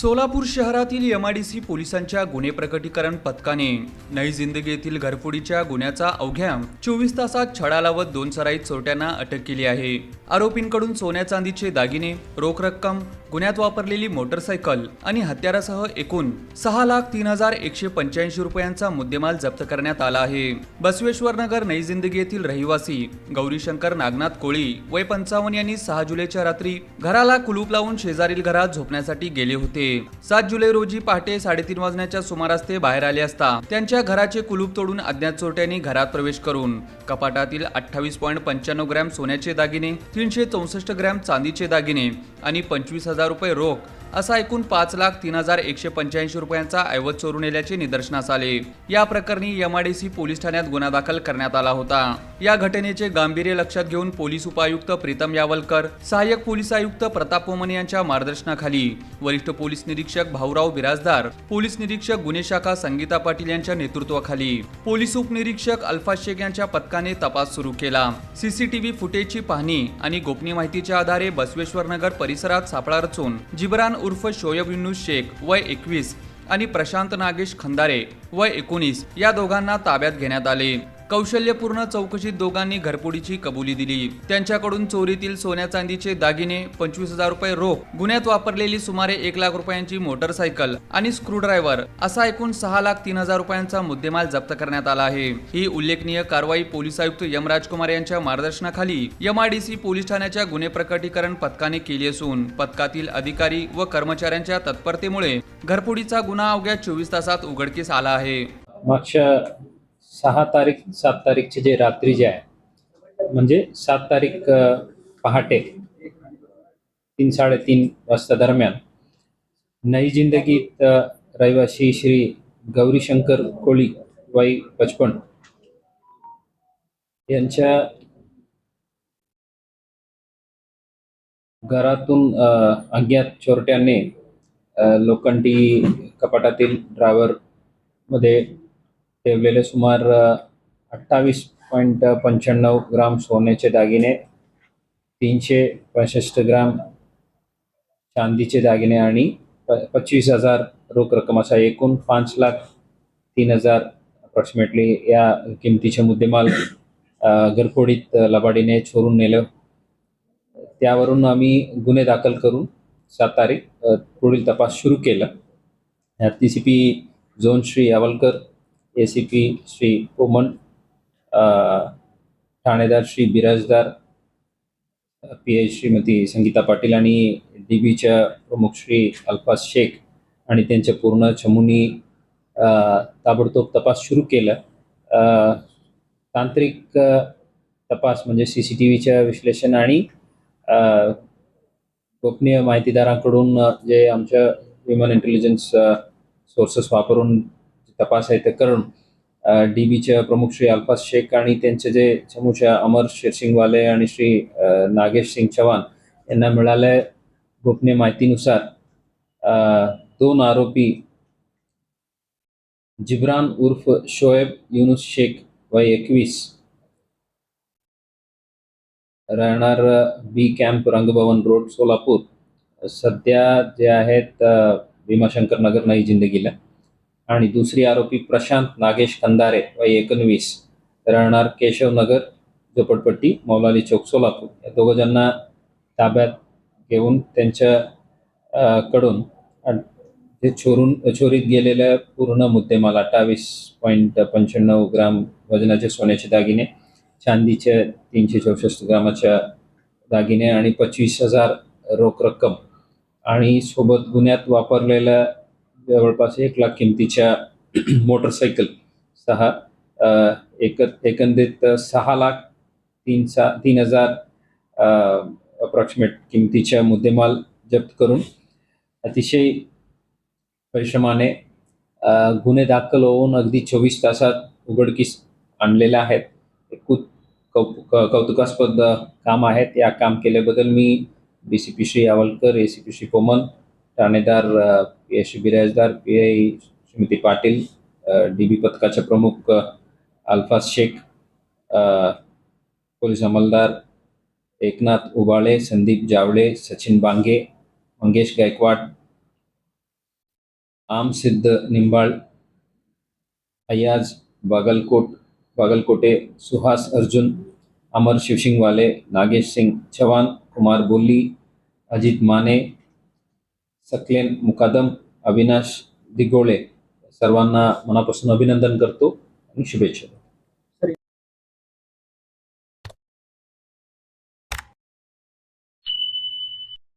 सोलापूर शहरातील एमआयडीसी पोलिसांच्या गुन्हे प्रकटीकरण पथकाने नई जिंदगी येथील घरफोडीच्या गुन्ह्याचा अवघ्या 24 तासात छडा लावत 2 सराईत चोरट्यांना अटक केली आहे। आरोपींकडून सोन्या चांदीचे दागिने, रोख रक्कम, गुन्ह्यात वापरलेली मोटरसायकल आणि हत्यारासह एकूण 6,03,185 रुपयांचा मुद्देमाल जप्त करण्यात आला आहे। बसवेश्वर नगर नई जिंदगी येथील रहिवासी गौरीशंकर नागनाथ कोळी वय 55 यांनी 6 जुलैच्या रात्री घराला कुलूप लावून शेजारील घरात झोपण्यासाठी गेले होते। 7 जुलै रोजी पहाटे 3:30 वाजण्याच्या सुमारास ते बाहेर आले असता त्यांच्या घराचे कुलूप तोडून अज्ञात चोरट्यांनी घरात प्रवेश करून कपाटातील 28.95 ग्रॅम सोन्याचे दागिने, 364 ग्रॅम चांदीचे दागिने आणि 25,000 रुपये रोख असा एकूण 5,03,185 रुपयांचा ऐवज चोरून नेल्याचे निदर्शनास आले। या प्रकरणी एमआयडीसी पोलीस ठाण्यात गुन्हा दाखल करण्यात आला होता। या घटनेचे गांभीर्य लक्षात घेऊन पोलीस उपायुक्त प्रीतम यावलकर, सहाय्यक पोलीस आयुक्त प्रताप पोमने यांच्या मार्गदर्शनाखाली वरिष्ठ पोलीस निरीक्षक भाऊराव बिराजदार, पोलीस निरीक्षक गुन्हे शाखा संगीता पाटील यांच्या नेतृत्वाखाली पोलीस उपनिरीक्षक अल्फाज शेख यांच्या पथकाने तपास सुरू केला। सीसीटीव्ही फुटेजची पाहणी आणि गोपनीय माहितीच्या आधारे बसवेश्वर नगर परिसरात सापळा रचून जिब्रान उर्फ शोएब युनुस शेख वय 21 आणि प्रशांत नागेश खंदारे वय 19 या दोघांना ताब्यात घेण्यात आले। कौशल्यपूर्ण चौकशीत दोघांनी घरफोडीची कबुली दिली। त्यांच्याकडून चोरीतील सोन्या चांदीचे दागिने, 25,000 रुपये रोख, गुन्ह्यात वापरलेली सुमारे 1 लाख रुपयांची मोटरसायकल आणि स्क्रूड्रायव्हर असा एकूण 6,03,000 रुपयांचा मुद्देमाल जप्त करण्यात आला आहे। ही उल्लेखनीय कारवाई पोलीस आयुक्त एम राजकुमार यांच्या मार्गदर्शनाखाली एमआयडीसी पोलीस ठाण्याच्या गुन्हे प्रकटीकरण पथकाने केली असून पथकातील अधिकारी व कर्मचाऱ्यांच्या तत्परतेमुळे घरफोडीचा गुन्हा अवघ्या 24 तासात उघडकीस आला आहे। मागच्या 6 तारीख 7 तारीखचे जे रात्री जे आहे म्हणजे 7 तारीख पहाटे 3-3:30 वाजता दरम्यान नई जिंदगीत रहिवासी श्री गौरीशंकर कोळी वय 55 यांच्या घरातून अज्ञात चोरट्याने लोखंडी कपाटातील ड्रॉवर मध्ये ठेवलेले सुमार 28.95 ग्राम सोन्याचे दागिने, 365 ग्राम चांदीचे दागिने आणि 25,000 रोख रक्कम असा एकूण 5,03,000 अप्रॉक्सिमेटली या किमतीचे मुद्देमाल घरफोडीत लबाडीने चोरून नेलं। त्यावरून आम्ही गुन्हे दाखल करून 7 तारीख पुढील तपास सुरू केला। यात DCP zone Shri Yavalkar, ACP Shri Poman, ठाणेदार श्री बिराजदार, PI श्रीमती संगीता पाटील आणि DBच्या प्रमुख श्री अल्फाज शेख आणि त्यांच्या पूर्ण चमूनी ताबडतोब तपास सुरू केला। तांत्रिक तपास म्हणजे CCTVच्या विश्लेषण आणि गोपनीय माहितीदारांकडून जे आमच्या ह्युमन इंटेलिजन्स सोर्सेस वापरून तपास आहे ते करून DBच्या प्रमुख श्री अल्फाज शेख आणि त्यांचे जे चमूच्या अमर शेरसिंगवाले आणि श्री नागेश सिंग चव्हाण यांना मिळाल्या गोपनीय माहितीनुसार 2 आरोपी जिब्रान उर्फ शोएब युनुस शेख वय 21 राहणार B camp Rangbhavan road Solapur सध्या जे आहेत भीमाशंकर नगर नई जिंदगीला, आणि दुसरी आरोपी प्रशांत नागेश खंदारे वय 19 राहणार केशव नगर झोपडपट्टी मौलाली चौक सोलापूर या दोघांना ताब्यात घेऊन त्यांच्या कडून जे चोरीत गेलेल्या पूर्ण मुद्देमाल 28.95 ग्राम वजनाचे सोन्याचे दागिने, चांदीचे 364 ग्रामाच्या दागिने आणि 25,000 रोख रक्कम आणि सोबत गुन्ह्यात वापरलेल्या जवळपास 1 लाख किमतीच्या मोटरसायकल एकंदरीत 6,03,000 अप्रॉक्सिमेट किमतीच्या मुद्देमाल जप्त करून अतिशय परिश्रमाने गुन्हे दाखल होऊन अगदी 24 तासात उघडकीस आणलेल्या आहेत। खूप कौतुकास्पद काम आहेत। या काम केल्याबद्दल मी DCP श्री यावलकर, ACP श्री पोमन, ठाणेदार PI Shri Birajdar, PI Shrimati Patil, DB पथकाचे प्रमुख अल्फाज शेख, पोलीस अंमलदार एकनाथ उबाळे, संदीप जावळे, सचिन बांगे, मंगेश गायकवाड, आमसिद्ध निंबाळ, अयाज बागलकोटे, सुहास अर्जुन, अमर शिवसिंगवाले, नागेश सिंग चव्हाण, कुमार बोल्ली, अजित माने, सकलेन मुकादम, अविनाश दिगोळे सर्वांना मनापासून अभिनंदन करतो आणि शुभेच्छा.